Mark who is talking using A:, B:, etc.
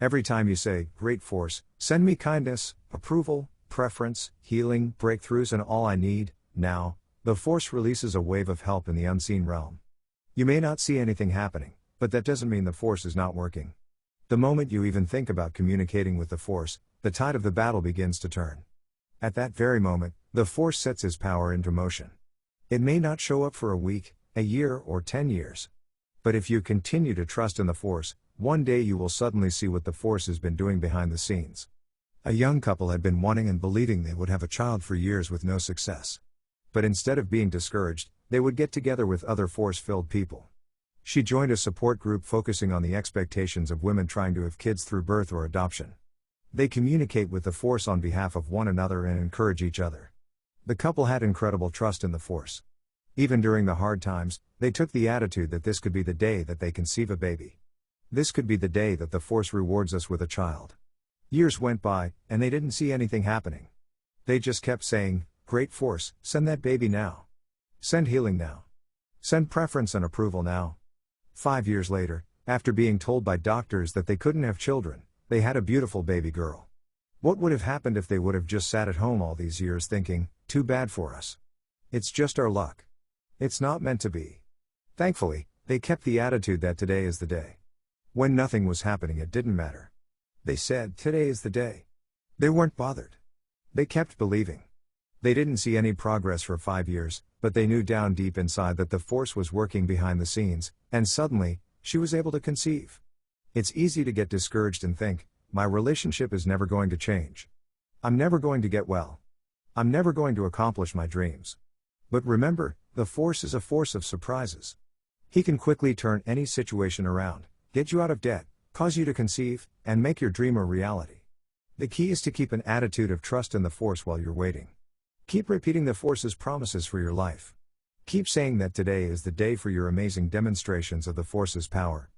A: Every time you say, "Great Force, send me kindness, approval, preference, healing, breakthroughs, and all I need, now," the Force releases a wave of help in the unseen realm. You may not see anything happening, but that doesn't mean the Force is not working. The moment you even think about communicating with the Force, the tide of the battle begins to turn. At that very moment, the Force sets his power into motion. It may not show up for a week, a year, or 10 years. But if you continue to trust in the Force, one day you will suddenly see what the Force has been doing behind the scenes. A young couple had been wanting and believing they would have a child for years with no success. But instead of being discouraged, they would get together with other Force-filled people. She joined a support group focusing on the expectations of women trying to have kids through birth or adoption. They communicate with the Force on behalf of one another and encourage each other. The couple had incredible trust in the Force. Even during the hard times, they took the attitude that this could be the day that they conceive a baby. This could be the day that the Force rewards us with a child. Years went by, and they didn't see anything happening. They just kept saying, "Great Force, send that baby now. Send healing now. Send preference and approval now." 5 years later, after being told by doctors that they couldn't have children, they had a beautiful baby girl. What would have happened if they would have just sat at home all these years thinking, "Too bad for us. It's just our luck. It's not meant to be"? Thankfully, they kept the attitude that today is the day. When nothing was happening, it didn't matter. They said, "Today is the day." They weren't bothered. They kept believing. They didn't see any progress for 5 years, but they knew down deep inside that the Force was working behind the scenes, and suddenly, she was able to conceive. It's easy to get discouraged and think, "My relationship is never going to change. I'm never going to get well. I'm never going to accomplish my dreams." But remember, the Force is a force of surprises. He can quickly turn any situation around, get you out of debt, cause you to conceive, and make your dream a reality. The key is to keep an attitude of trust in the Force while you're waiting. Keep repeating the Force's promises for your life. Keep saying that today is the day for your amazing demonstrations of the Force's power,